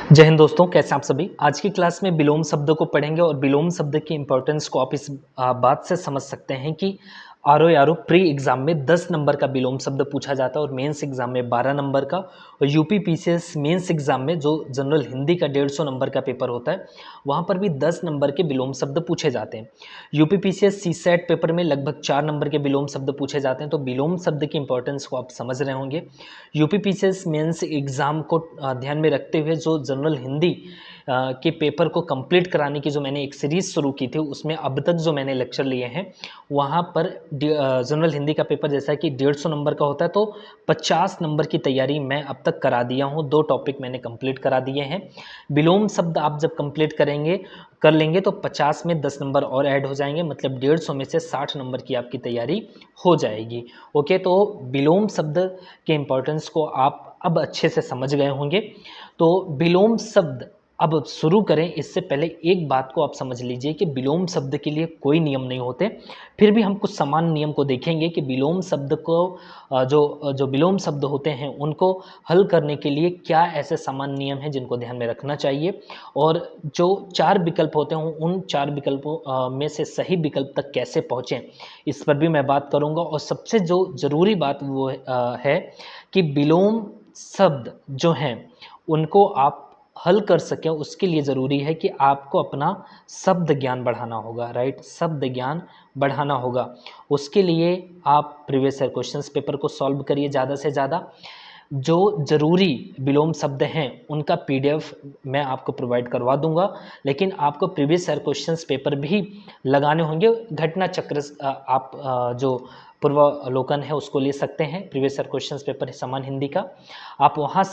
जय हिंद दोस्तों, कैसे आप सभी। आज की क्लास में विलोम शब्द को पढ़ेंगे और विलोम शब्द की इंपॉर्टेंस को आप इस बात से समझ सकते हैं कि आरओ प्री एग्जाम में 10 नंबर का विलोम शब्द पूछा जाता है और मेंस एग्जाम में 12 नंबर का, और यूपी पीसीएस मेंस एग्जाम में जो जनरल हिंदी का 150 नंबर का पेपर होता है वहाँ पर भी 10 नंबर के विलोम शब्द पूछे जाते हैं। यूपी पीसीएस सीसेट पेपर में लगभग 4 नंबर के विलोम शब्द पूछे जाते हैं। तो विलोम शब्द की इंपॉर्टेंस को आप समझ रहे होंगे। यूपी पीसीएस मेंस एग्जाम को ध्यान में रखते हुए जो जनरल हिंदी के पेपर को कंप्लीट कराने की जो मैंने एक सीरीज़ शुरू की थी, उसमें अब तक जो मैंने लेक्चर लिए हैं वहाँ पर जनरल हिंदी का पेपर जैसा कि 150 नंबर का होता है, तो 50 नंबर की तैयारी मैं अब तक करा दिया हूँ। 2 टॉपिक मैंने कंप्लीट करा दिए हैं। विलोम शब्द आप जब कंप्लीट कर लेंगे तो 50 में 10 नंबर और ऐड हो जाएंगे, मतलब 150 में से 60 नंबर की आपकी तैयारी हो जाएगी। ओके, तो विलोम शब्द के इम्पोर्टेंस को आप अब अच्छे से समझ गए होंगे। तो विलोम शब्द अब शुरू करें इससे पहले एक बात को आप समझ लीजिए कि विलोम शब्द के लिए कोई नियम नहीं होते। फिर भी हम कुछ समान नियम को देखेंगे कि विलोम शब्द को जो विलोम शब्द होते हैं उनको हल करने के लिए क्या ऐसे समान नियम हैं जिनको ध्यान में रखना चाहिए, और जो 4 विकल्प होते हैं उन 4 विकल्पों में से सही विकल्प तक कैसे पहुँचें, इस पर भी मैं बात करूँगा। और सबसे जो ज़रूरी बात वो है कि विलोम शब्द जो हैं उनको आप हल कर सकें, उसके लिए ज़रूरी है कि आपको अपना शब्द ज्ञान बढ़ाना होगा। राइट, शब्द ज्ञान बढ़ाना होगा। उसके लिए आप प्रीवियस ईयर क्वेश्चंस पेपर को सॉल्व करिए ज़्यादा से ज़्यादा। जो ज़रूरी विलोम शब्द हैं उनका पीडीएफ मैं आपको प्रोवाइड करवा दूंगा, लेकिन आपको प्रीवियस ईयर क्वेश्चंस पेपर भी लगाने होंगे। घटना चक्र आप जो पूर्वावलोकन है उसको ले सकते हैं। प्रीवियस ईयर क्वेश्चंस पेपर है समान हिंदी का, आप वहाँ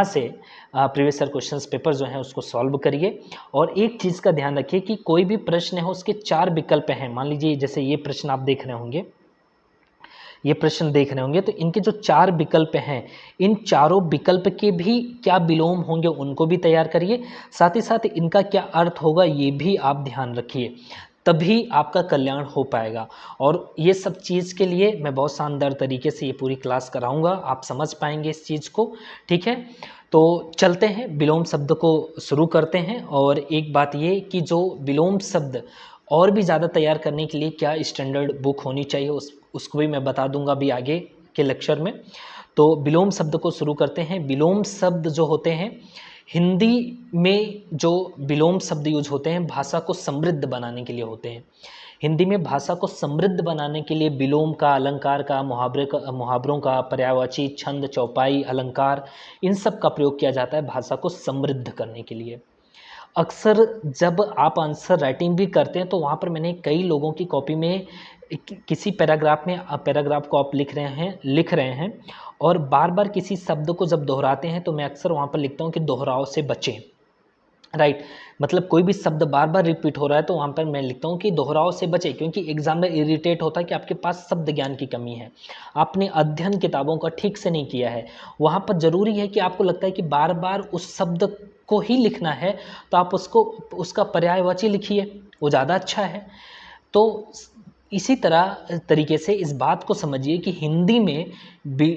से प्रीवियस ईयर क्वेश्चंस पेपर जो है उसको सॉल्व करिए। और एक चीज़ का ध्यान रखिए कि कोई भी प्रश्न है उसके 4 विकल्प हैं। मान लीजिए जैसे ये प्रश्न आप देख रहे होंगे, तो इनके जो 4 विकल्प हैं, इन चारों विकल्प के भी क्या विलोम होंगे उनको भी तैयार करिए। साथ ही साथ इनका क्या अर्थ होगा ये भी आप ध्यान रखिए, तभी आपका कल्याण हो पाएगा। और ये सब चीज़ के लिए मैं बहुत शानदार तरीके से ये पूरी क्लास कराऊंगा, आप समझ पाएंगे इस चीज़ को। ठीक है, तो चलते हैं विलोम शब्द को शुरू करते हैं। और एक बात ये कि जो विलोम शब्द और भी ज़्यादा तैयार करने के लिए क्या स्टैंडर्ड बुक होनी चाहिए उसको भी मैं बता दूंगा अभी आगे के लेक्चर में। तो विलोम शब्द को शुरू करते हैं। विलोम शब्द जो होते हैं, हिंदी में जो विलोम शब्द यूज होते हैं भाषा को समृद्ध बनाने के लिए होते हैं। हिंदी में भाषा को समृद्ध बनाने के लिए विलोम का, अलंकार का, मुहावरों का, पर्यायवाची, छंद, चौपाई, अलंकार, इन सब का प्रयोग किया जाता है भाषा को समृद्ध करने के लिए। अक्सर जब आप आंसर राइटिंग भी करते हैं तो वहाँ पर मैंने कई लोगों की कॉपी में किसी पैराग्राफ को आप लिख रहे हैं और बार बार किसी शब्द को जब दोहराते हैं तो मैं अक्सर वहाँ पर लिखता हूँ कि दोहराव से बचें। राइट, मतलब कोई भी शब्द बार बार रिपीट हो रहा है तो वहाँ पर मैं लिखता हूँ कि दोहराव से बचे, क्योंकि एग्जाम में इरिटेट होता है कि आपके पास शब्द ज्ञान की कमी है, आपने अध्ययन किताबों का ठीक से नहीं किया है। वहाँ पर ज़रूरी है कि आपको लगता है कि बार बार उस शब्द को ही लिखना है तो आप उसका पर्यायवाची लिखिए, वो ज़्यादा अच्छा है। तो इसी तरीके से इस बात को समझिए कि हिंदी में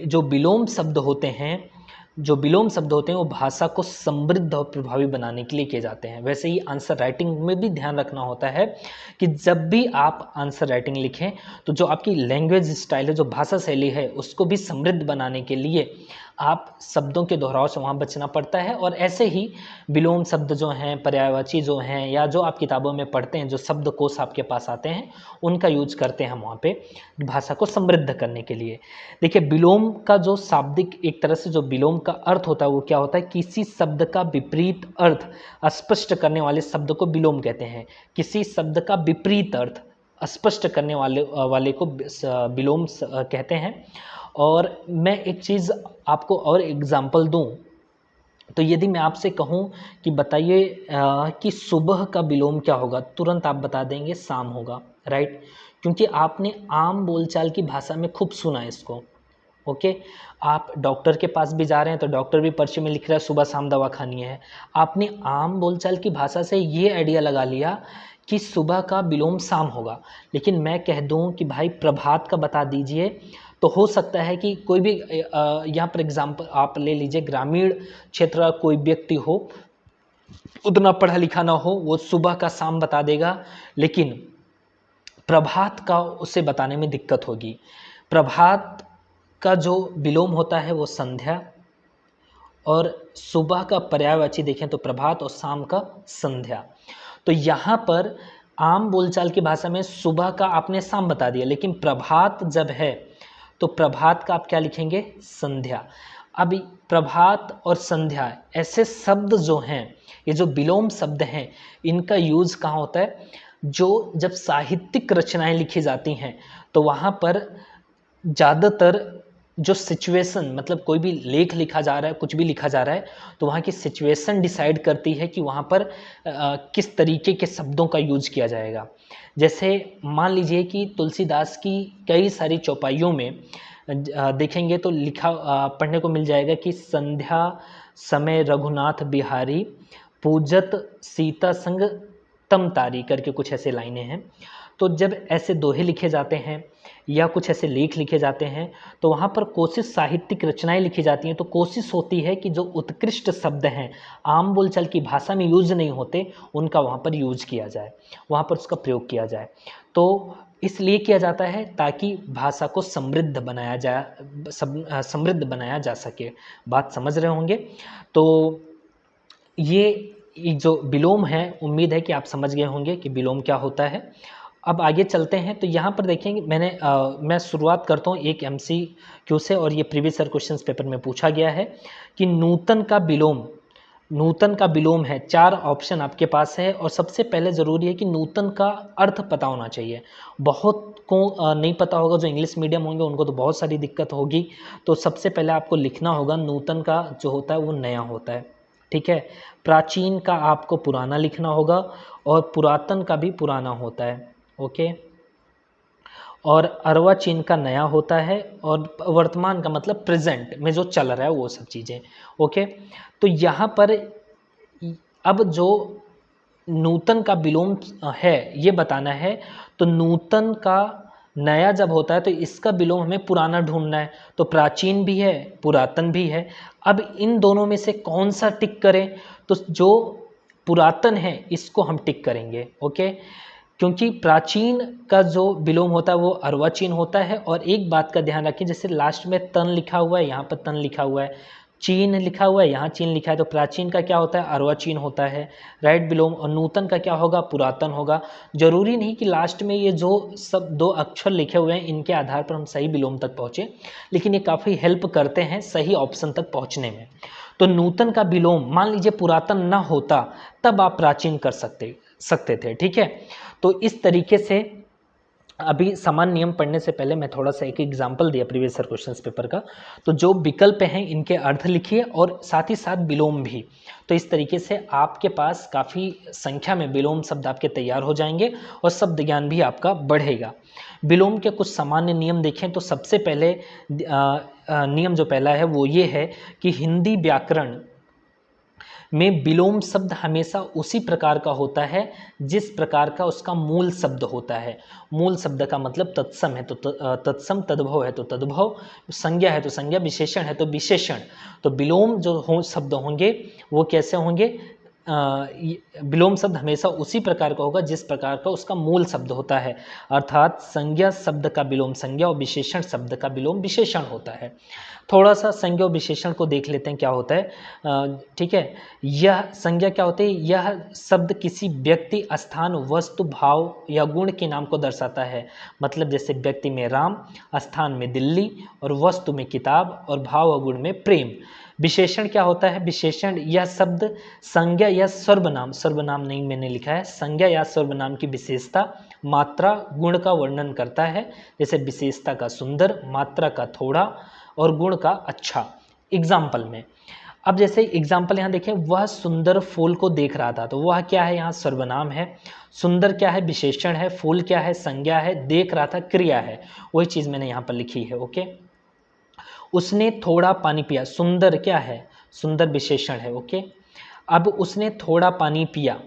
जो विलोम शब्द होते हैं वो भाषा को समृद्ध और प्रभावी बनाने के लिए किए जाते हैं। वैसे ही आंसर राइटिंग में भी ध्यान रखना होता है कि जब भी आप आंसर राइटिंग लिखें तो जो आपकी लैंग्वेज स्टाइल है, जो भाषा शैली है, उसको भी समृद्ध बनाने के लिए आप शब्दों के दोहराव से वहाँ बचना पड़ता है। और ऐसे ही विलोम शब्द जो हैं, पर्यायवाची जो हैं, या जो आप किताबों में पढ़ते हैं, जो शब्दकोश आपके पास आते हैं, उनका यूज करते हैं हम वहाँ पे भाषा को समृद्ध करने के लिए। देखिए, विलोम का जो शाब्दिक एक तरह से जो विलोम का अर्थ होता है वो क्या होता है, किसी शब्द का विपरीत अर्थ स्पष्ट करने वाले शब्द को विलोम कहते हैं। किसी शब्द का विपरीत अर्थ स्पष्ट करने वाले को विलोम कहते हैं। और मैं एक चीज़ आपको और एग्जाम्पल दूं तो यदि मैं आपसे कहूं कि बताइए कि सुबह का विलोम क्या होगा, तुरंत आप बता देंगे शाम होगा। राइट, क्योंकि आपने आम बोलचाल की भाषा में खूब सुना है इसको। ओके, आप डॉक्टर के पास भी जा रहे हैं तो डॉक्टर भी पर्ची में लिख रहा है सुबह शाम दवा खानी है। आपने आम बोलचाल की भाषा से ये आइडिया लगा लिया कि सुबह का विलोम शाम होगा। लेकिन मैं कह दूं कि भाई प्रभात का बता दीजिए, तो हो सकता है कि कोई भी यहाँ पर एग्जाम्पल आप ले लीजिए, ग्रामीण क्षेत्र का कोई व्यक्ति हो उतना पढ़ा लिखा ना हो, वो सुबह का शाम बता देगा, लेकिन प्रभात का उसे बताने में दिक्कत होगी। प्रभात का जो विलोम होता है वो संध्या, और सुबह का पर्यायवाची देखें तो प्रभात, और शाम का संध्या। तो यहाँ पर आम बोलचाल की भाषा में सुबह का आपने शाम बता दिया, लेकिन प्रभात जब है तो प्रभात का आप क्या लिखेंगे, संध्या। अब प्रभात और संध्या ऐसे शब्द जो हैं, ये जो विलोम शब्द हैं, इनका यूज कहाँ होता है, जो जब साहित्यिक रचनाएं लिखी जाती हैं तो वहाँ पर ज़्यादातर जो सिचुएशन, मतलब कोई भी लेख लिखा जा रहा है, कुछ भी लिखा जा रहा है, तो वहाँ की सिचुएशन डिसाइड करती है कि वहाँ पर किस तरीके के शब्दों का यूज किया जाएगा। जैसे मान लीजिए कि तुलसीदास की कई सारी चौपाइयों में देखेंगे तो लिखा पढ़ने को मिल जाएगा कि संध्या समय रघुनाथ बिहारी पूजत सीता संग तम तारी करके कुछ ऐसे लाइनें हैं। तो जब ऐसे दोहे लिखे जाते हैं या कुछ ऐसे लेख लिखे जाते हैं तो वहाँ पर कोशिश, साहित्यिक रचनाएं लिखी जाती हैं तो कोशिश होती है कि जो उत्कृष्ट शब्द हैं, आम बोलचाल की भाषा में यूज नहीं होते, उनका वहाँ पर यूज किया जाए, वहाँ पर उसका प्रयोग किया जाए। तो इसलिए किया जाता है ताकि भाषा को समृद्ध बनाया जाए, समृद्ध बनाया जा सके। बात समझ रहे होंगे। तो ये जो विलोम है, उम्मीद है कि आप समझ गए होंगे कि विलोम क्या होता है। अब आगे चलते हैं। तो यहाँ पर देखेंगे मैं शुरुआत करता हूँ एक MCQ से, और ये प्रीवियस ईयर क्वेश्चंस पेपर में पूछा गया है कि नूतन का विलोम, नूतन का विलोम है। 4 ऑप्शन आपके पास है, और सबसे पहले ज़रूरी है कि नूतन का अर्थ पता होना चाहिए। बहुत को नहीं पता होगा, जो इंग्लिश मीडियम होंगे उनको तो बहुत सारी दिक्कत होगी। तो सबसे पहले आपको लिखना होगा, नूतन का जो होता है वो नया होता है, ठीक है। प्राचीन का आपको पुराना लिखना होगा, और पुरातन का भी पुराना होता है, ओके। और अर्वाचीन का नया होता है, और वर्तमान का मतलब प्रेजेंट में जो चल रहा है वो सब चीज़ें, ओके। तो यहाँ पर अब जो नूतन का विलोम है ये बताना है। तो नूतन का नया जब होता है तो इसका विलोम हमें पुराना ढूंढना है। तो प्राचीन भी है, पुरातन भी है। अब इन दोनों में से कौन सा टिक करें, तो जो पुरातन है इसको हम टिक करेंगे, ओके। क्योंकि प्राचीन का जो विलोम होता है वो अर्वाचीन होता है। और एक बात का ध्यान रखिए, जैसे लास्ट में तन लिखा हुआ है, यहाँ पर तन लिखा हुआ है, चीन लिखा हुआ है, यहाँ चीन लिखा है, तो प्राचीन का क्या होता है, अर्वाचीन होता है, राइट विलोम। और नूतन का क्या होगा, पुरातन होगा। जरूरी नहीं कि लास्ट में ये जो सब 2 अक्षर लिखे हुए हैं इनके आधार पर हम सही विलोम तक पहुँचे, लेकिन ये काफ़ी हेल्प करते हैं सही ऑप्शन तक पहुँचने में। तो नूतन का विलोम, मान लीजिए पुरातन ना होता तब आप प्राचीन कर सकते थे, ठीक है। तो इस तरीके से अभी समान नियम पढ़ने से पहले मैं थोड़ा सा एक एग्जांपल दिया प्रीवियस ईयर क्वेश्चंस पेपर का। तो जो विकल्प हैं इनके अर्थ लिखिए, और साथ ही साथ विलोम भी। तो इस तरीके से आपके पास काफ़ी संख्या में विलोम शब्द आपके तैयार हो जाएंगे, और शब्द ज्ञान भी आपका बढ़ेगा। विलोम के कुछ सामान्य नियम देखें तो सबसे पहले नियम जो पहला है वो ये है कि हिंदी व्याकरण में विलोम शब्द हमेशा उसी प्रकार का होता है जिस प्रकार का उसका मूल शब्द होता है। मूल शब्द का मतलब तत्सम है तो तत्सम, तद्भव है तो तद्भव, संज्ञा है तो संज्ञा, विशेषण है तो विशेषण। तो विलोम जो शब्द होंगे वो कैसे होंगे, विलोम शब्द हमेशा उसी प्रकार का होगा जिस प्रकार का उसका मूल शब्द होता है। अर्थात संज्ञा शब्द का विलोम संज्ञा और विशेषण शब्द का विलोम विशेषण होता है। थोड़ा सा संज्ञा और विशेषण को देख लेते हैं क्या होता है, ठीक है। यह संज्ञा क्या होती है, यह शब्द किसी व्यक्ति, स्थान, वस्तु, भाव या गुण के नाम को दर्शाता है। मतलब जैसे व्यक्ति में राम, स्थान में दिल्ली, और वस्तु में किताब, और भाव और गुण में प्रेम। विशेषण क्या होता है, विशेषण यह शब्द संज्ञा या सर्वनाम, सर्वनाम नहीं मैंने लिखा है, संज्ञा या सर्वनाम की विशेषता, मात्रा, गुण का वर्णन करता है। जैसे विशेषता का सुंदर, मात्रा का थोड़ा, और गुण का अच्छा। एग्जाम्पल में अब जैसे एग्जाम्पल यहाँ देखें, वह सुंदर फूल को देख रहा था, तो वह क्या है, यहाँ सर्वनाम है। सुंदर क्या है, विशेषण है। फूल क्या है, संज्ञा है। देख रहा था, क्रिया है। वही चीज़ मैंने यहाँ पर लिखी है, ओके। उसने थोड़ा पानी पिया, सुंदर क्या है, सुंदर विशेषण है, ओके। अब उसने थोड़ा पानी पिया,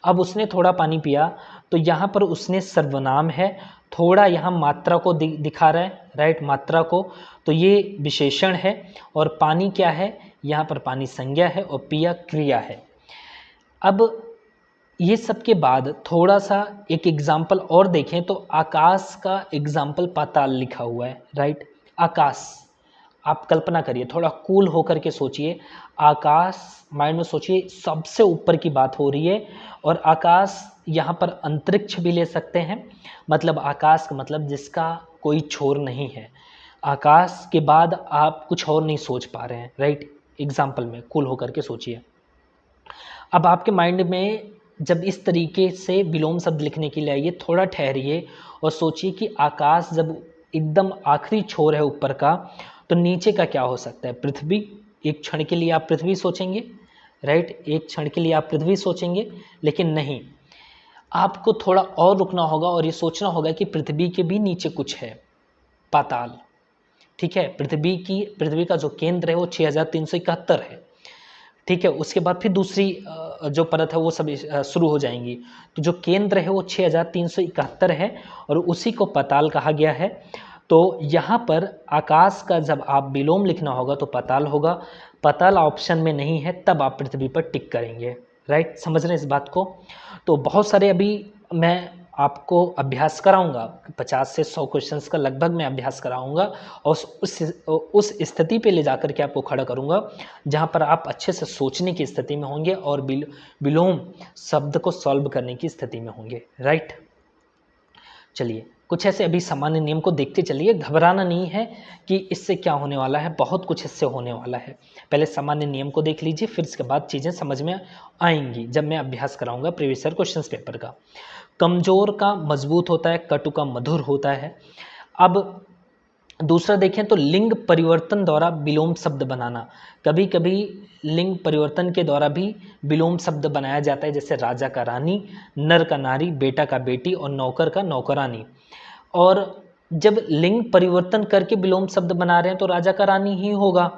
अब उसने थोड़ा पानी पिया, तो यहाँ पर उसने सर्वनाम है। थोड़ा यहाँ मात्रा को दिखा रहा है, राइट, मात्रा को, तो ये विशेषण है। और पानी क्या है, यहाँ पर पानी संज्ञा है, और पिया क्रिया है। अब ये सब के बाद थोड़ा सा एक एग्जाम्पल और देखें तो आकाश का एग्जाम्पल पाताल लिखा हुआ है, राइट। आकाश, आप कल्पना करिए, थोड़ा कूल होकर के सोचिए। आकाश, माइंड में सोचिए, सबसे ऊपर की बात हो रही है। और आकाश यहाँ पर अंतरिक्ष भी ले सकते हैं, मतलब आकाश का मतलब जिसका कोई छोर नहीं है। आकाश के बाद आप कुछ और नहीं सोच पा रहे हैं, राइट। एग्जाम्पल में कूल होकर के सोचिए। अब आपके माइंड में जब इस तरीके से विलोम शब्द लिखने के लिए आइए, थोड़ा ठहरिए और सोचिए कि आकाश जब एकदम आखिरी छोर है ऊपर का, तो नीचे का क्या हो सकता है? पृथ्वी। एक क्षण के लिए आप पृथ्वी सोचेंगे, राइट। एक क्षण के लिए आप पृथ्वी सोचेंगे, लेकिन नहीं, आपको थोड़ा और रुकना होगा और ये सोचना होगा कि पृथ्वी के भी नीचे कुछ है, पाताल। ठीक है, पृथ्वी का जो केंद्र है वो 6371 है। ठीक है, उसके बाद फिर दूसरी जो परत है वो सब शुरू हो जाएंगी। तो जो केंद्र है वो 6371 है और उसी को पाताल कहा गया है। तो यहाँ पर आकाश का जब आप विलोम लिखना होगा तो पाताल होगा। पाताल ऑप्शन में नहीं है, तब आप पृथ्वी पर टिक करेंगे, राइट। समझ रहे हैं इस बात को? तो बहुत सारे अभी मैं आपको अभ्यास कराऊंगा, 50 से 100 क्वेश्चंस का लगभग मैं अभ्यास कराऊंगा और उस स्थिति पे ले जाकर के आपको खड़ा करूंगा जहां पर आप अच्छे से सोचने की स्थिति में होंगे और विलोम शब्द को सॉल्व करने की स्थिति में होंगे, राइट। चलिए, कुछ ऐसे अभी सामान्य नियम को देखते चलिए। घबराना नहीं है कि इससे क्या होने वाला है, बहुत कुछ इससे होने वाला है। पहले सामान्य नियम को देख लीजिए, फिर इसके बाद चीज़ें समझ में आएंगी जब मैं अभ्यास कराऊंगा प्रीवियस ईयर क्वेश्चन पेपर का। कमजोर का मजबूत होता है, कटु का मधुर होता है। अब दूसरा देखें तो लिंग परिवर्तन द्वारा विलोम शब्द बनाना। कभी कभी लिंग परिवर्तन के द्वारा भी विलोम शब्द बनाया जाता है, जैसे राजा का रानी, नर का नारी, बेटा का बेटी और नौकर का नौकरानी। और जब लिंग परिवर्तन करके विलोम शब्द बना रहे हैं तो राजा का रानी ही होगा,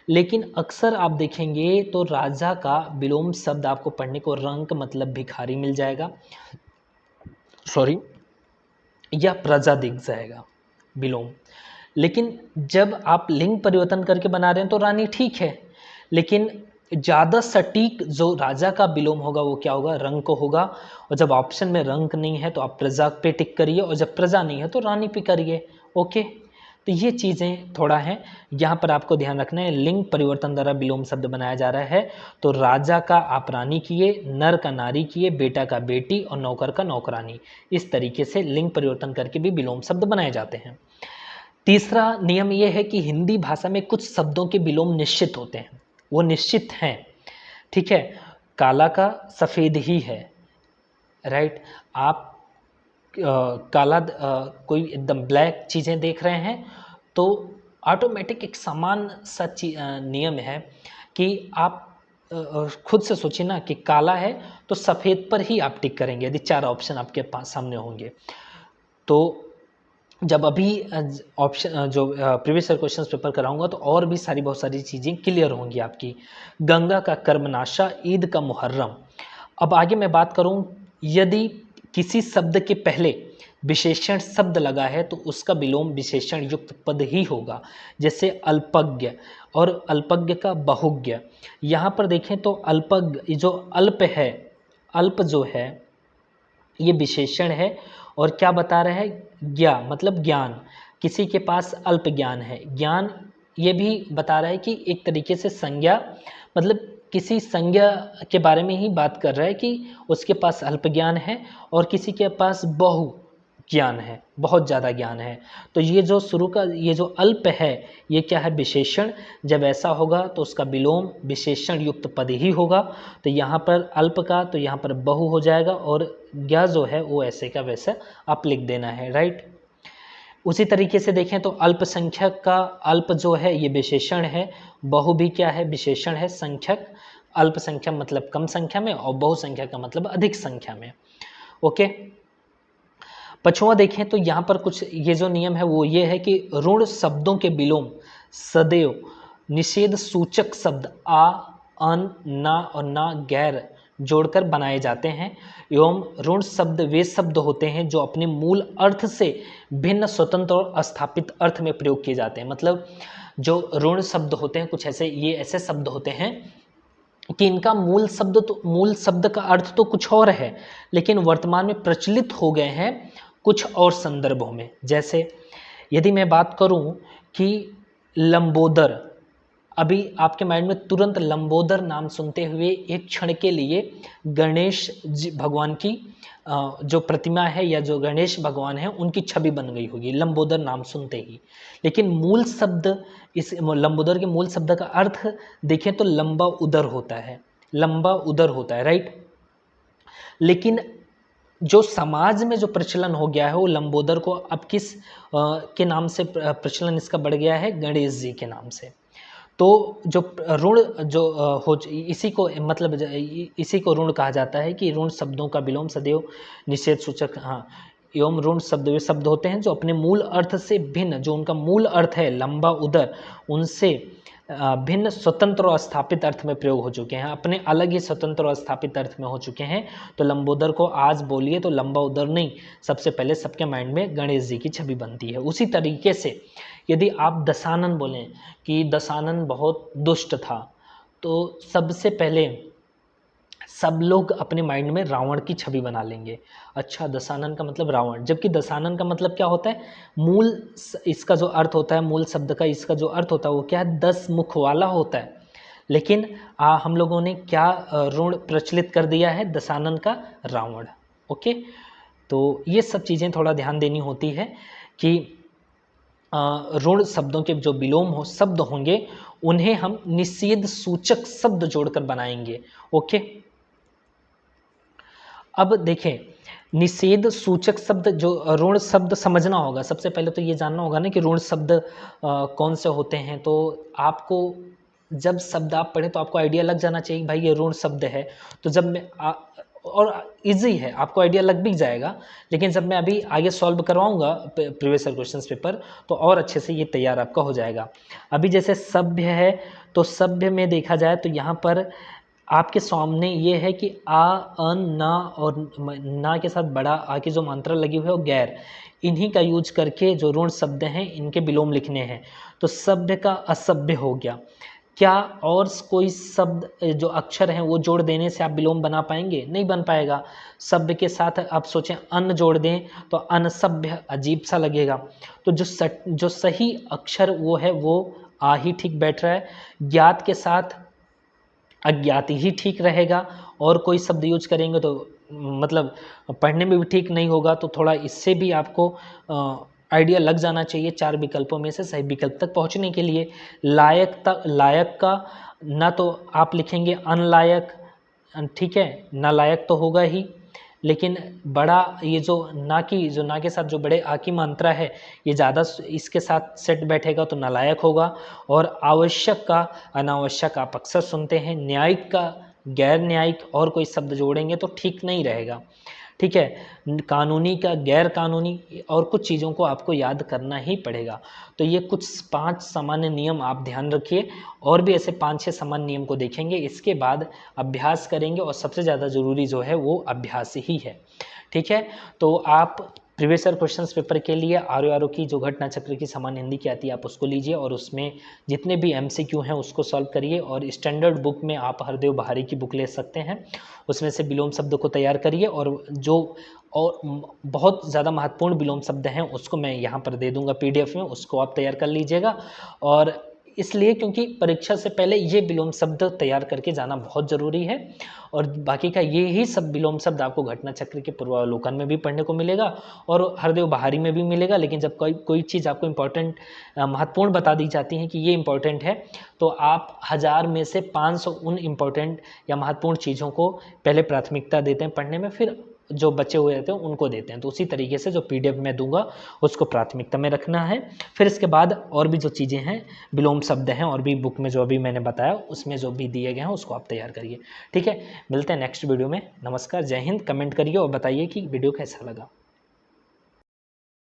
लेकिन अक्सर आप देखेंगे तो राजा का विलोम शब्द आपको पढ़ने को रंक मतलब भिखारी मिल जाएगा, सॉरी, या प्रजा दिख जाएगा विलोम। लेकिन जब आप लिंग परिवर्तन करके बना रहे हैं तो रानी ठीक है, लेकिन ज़्यादा सटीक जो राजा का विलोम होगा वो क्या होगा? रंक को होगा। और जब ऑप्शन में रंक नहीं है तो आप प्रजा पे टिक करिए, और जब प्रजा नहीं है तो रानी पे करिए। ओके, तो ये चीज़ें थोड़ा हैं, यहाँ पर आपको ध्यान रखना है। लिंग परिवर्तन द्वारा विलोम शब्द बनाया जा रहा है तो राजा का आप रानी किए, नर का नारी किए, बेटा का बेटी और नौकर का नौकरानी। इस तरीके से लिंग परिवर्तन करके भी विलोम शब्द बनाए जाते हैं। तीसरा नियम यह है कि हिंदी भाषा में कुछ शब्दों के विलोम निश्चित होते हैं, वो निश्चित हैं। ठीक है, काला का सफ़ेद ही है, राइट। आप काला कोई एकदम ब्लैक चीज़ें देख रहे हैं तो ऑटोमेटिक एक समान सा नियम है कि आप खुद से सोचिए ना कि काला है तो सफ़ेद पर ही आप टिक करेंगे यदि 4 ऑप्शन आपके पास सामने होंगे। तो जब अभी ऑप्शन जो प्रीवियस ईयर क्वेश्चन पेपर कराऊंगा तो और भी बहुत सारी चीज़ें क्लियर होंगी आपकी। गंगा का कर्मनाशा, ईद का मुहर्रम। अब आगे मैं बात करूं, यदि किसी शब्द के पहले विशेषण शब्द लगा है तो उसका विलोम विशेषण युक्त पद ही होगा, जैसे अल्पज्ञ और अल्पज्ञ का बहुज्ञ। यहाँ पर देखें तो अल्पज्ञ जो अल्प है, अल्प जो है ये विशेषण है और क्या बता रहा है? ज्ञा मतलब ज्ञान, किसी के पास अल्प ज्ञान है। ज्ञान ये भी बता रहा है कि एक तरीके से संज्ञा, मतलब किसी संज्ञा के बारे में ही बात कर रहा है कि उसके पास अल्प ज्ञान है और किसी के पास बहु ज्ञान है, बहुत ज़्यादा ज्ञान है। तो ये जो शुरू का ये जो अल्प है ये क्या है? विशेषण। जब ऐसा होगा तो उसका विलोम विशेषण युक्त पद ही होगा। तो यहाँ पर अल्प का तो यहाँ पर बहु हो जाएगा और ज्ञा जो है वो ऐसे का वैसा आप लिख देना है, राइट। उसी तरीके से देखें तो अल्पसंख्यक का अल्प जो है ये विशेषण है, बहु भी क्या है? विशेषण है। संख्यक, अल्पसंख्या मतलब कम संख्या में और बहुसंख्या का मतलब अधिक संख्या में। ओके, पछुआ देखें तो यहाँ पर कुछ ये जो नियम है वो ये है कि ऋण शब्दों के विलोम सदैव निषेध सूचक शब्द आ, अन, ना और ना गैर जोड़कर बनाए जाते हैं एवं ऋण शब्द वे शब्द होते हैं जो अपने मूल अर्थ से भिन्न, स्वतंत्र और अस्थापित अर्थ में प्रयोग किए जाते हैं। मतलब जो ऋण शब्द होते हैं कुछ ऐसे, ये ऐसे शब्द होते हैं कि इनका मूल शब्द का अर्थ तो कुछ और है, लेकिन वर्तमान में प्रचलित हो गए हैं कुछ और संदर्भों में। जैसे यदि मैं बात करूं कि लंबोदर, अभी आपके माइंड में तुरंत लंबोदर नाम सुनते हुए एक क्षण के लिए गणेश जी भगवान की जो प्रतिमा है या जो गणेश भगवान है उनकी छवि बन गई होगी लंबोदर नाम सुनते ही। लेकिन मूल शब्द, इस लंबोदर के मूल शब्द का अर्थ देखें तो लंबा उदर होता है, लंबा उदर होता है, राइट। लेकिन जो समाज में जो प्रचलन हो गया है वो लंबोदर को अब किस के नाम से प्रचलन इसका बढ़ गया है, गणेश जी के नाम से। तो जो ऋण जो हो, इसी को मतलब इसी को ऋण कहा जाता है कि ऋण शब्दों का विलोम सदैव निषेध सूचक, हाँ, एवं ऋण शब्द वे शब्द होते हैं जो अपने मूल अर्थ से भिन्न, जो उनका मूल अर्थ है लंबा उदर, उनसे भिन्न स्वतंत्र और स्थापित अर्थ में प्रयोग हो चुके हैं, अपने अलग ही स्वतंत्र और स्थापित अर्थ में हो चुके हैं। तो लंबोदर को आज बोलिए तो लंबा उदर नहीं, सबसे पहले सबके माइंड में गणेश जी की छवि बनती है। उसी तरीके से यदि आप दशानन बोलें कि दशानन बहुत दुष्ट था, तो सबसे पहले सब लोग अपने माइंड में रावण की छवि बना लेंगे। अच्छा, दशानन का मतलब रावण, जबकि दशानन का मतलब क्या होता है, मूल इसका जो अर्थ होता है, मूल शब्द का इसका जो अर्थ होता है वो क्या है, 10 मुख वाला होता है। लेकिन हम लोगों ने क्या ऋण प्रचलित कर दिया है, दशानन का रावण। ओके, तो ये सब चीज़ें थोड़ा ध्यान देनी होती है कि ऋण शब्दों के जो विलोम हो शब्द होंगे उन्हें हम निषेध सूचक शब्द जोड़कर बनाएंगे। ओके, अब देखें निषेध सूचक शब्द, जो ऋण शब्द समझना होगा, सबसे पहले तो ये जानना होगा ना कि ऋण शब्द कौन से होते हैं। तो आपको जब शब्द आप पढ़े तो आपको आइडिया लग जाना चाहिए भाई ये ऋण शब्द है। तो जब मैं और इजी है, आपको आइडिया लग भी जाएगा, लेकिन जब मैं अभी आगे सॉल्व करवाऊंगा प्रीवियस ईयर क्वेश्चंस पेपर तो और अच्छे से ये तैयार आपका हो जाएगा। अभी जैसे सभ्य है, तो सभ्य में देखा जाए तो यहाँ पर आपके सामने ये है कि आ, अन, ना और ना के साथ बड़ा आ की जो मात्रा लगी हुई है वो गैर, इन्हीं का यूज करके जो ऋण शब्द हैं इनके विलोम लिखने हैं। तो सभ्य का असभ्य हो गया। क्या और कोई शब्द जो अक्षर हैं वो जोड़ देने से आप विलोम बना पाएंगे? नहीं बन पाएगा। सभ्य के साथ आप सोचें अन जोड़ दें तो अनसभ्य अजीब सा लगेगा। तो जो सही अक्षर वो है वो आ ही ठीक बैठ रहा है। ज्ञात के साथ अज्ञात ही ठीक रहेगा, और कोई शब्द यूज करेंगे तो मतलब पढ़ने में भी ठीक नहीं होगा। तो थोड़ा इससे भी आपको आइडिया लग जाना चाहिए 4 विकल्पों में से सही विकल्प तक पहुंचने के लिए। लायक का ना तो आप लिखेंगे अनलायक, ठीक है, नालायक तो होगा ही, लेकिन बड़ा ये जो ना के साथ जो बड़े आ की मात्रा है ये ज़्यादा इसके साथ सेट बैठेगा तो नालायक होगा। और आवश्यक का अनावश्यक आप अक्सर सुनते हैं। न्यायिक का गैर न्यायिक, और कोई शब्द जोड़ेंगे तो ठीक नहीं रहेगा, ठीक है। कानूनी का गैर कानूनी, और कुछ चीज़ों को आपको याद करना ही पड़ेगा। तो ये कुछ 5 सामान्य नियम आप ध्यान रखिए, और भी ऐसे 5-6 सामान्य नियम को देखेंगे, इसके बाद अभ्यास करेंगे, और सबसे ज़्यादा ज़रूरी जो है वो अभ्यास ही है, ठीक है। तो आप प्रीवियस ईयर क्वेश्चंस पेपर के लिए आर की जो घटना चक्र की सामान्य हिंदी की आती है आप उसको लीजिए, और उसमें जितने भी MCQ हैं उसको सॉल्व करिए। और स्टैंडर्ड बुक में आप हरदेव बहारी की बुक ले सकते हैं, उसमें से विलोम शब्द को तैयार करिए, और जो और बहुत ज़्यादा महत्वपूर्ण विलोम शब्द हैं उसको मैं यहाँ पर दे दूँगा PDF में, उसको आप तैयार कर लीजिएगा। और इसलिए क्योंकि परीक्षा से पहले ये विलोम शब्द तैयार करके जाना बहुत ज़रूरी है, और बाकी का ये ही सब विलोम शब्द आपको घटना चक्र के पूर्वावलोकन में भी पढ़ने को मिलेगा और हरदेव बहारी में भी मिलेगा। लेकिन जब कोई चीज़ आपको इम्पोर्टेंट महत्वपूर्ण बता दी जाती है कि ये इम्पोर्टेंट है, तो आप 1000 में से 500 उन इम्पोर्टेंट या महत्वपूर्ण चीज़ों को पहले प्राथमिकता देते हैं पढ़ने में, फिर जो बचे हुए रहते हैं उनको देते हैं। तो उसी तरीके से जो PDF में दूंगा उसको प्राथमिकता में रखना है। फिर इसके बाद और भी जो चीज़ें हैं विलोम शब्द हैं और भी बुक में जो अभी मैंने बताया उसमें जो भी दिए गए हैं उसको आप तैयार करिए, ठीक है। मिलते हैं नेक्स्ट वीडियो में। नमस्कार, जय हिंद। कमेंट करिए और बताइए कि वीडियो कैसा लगा।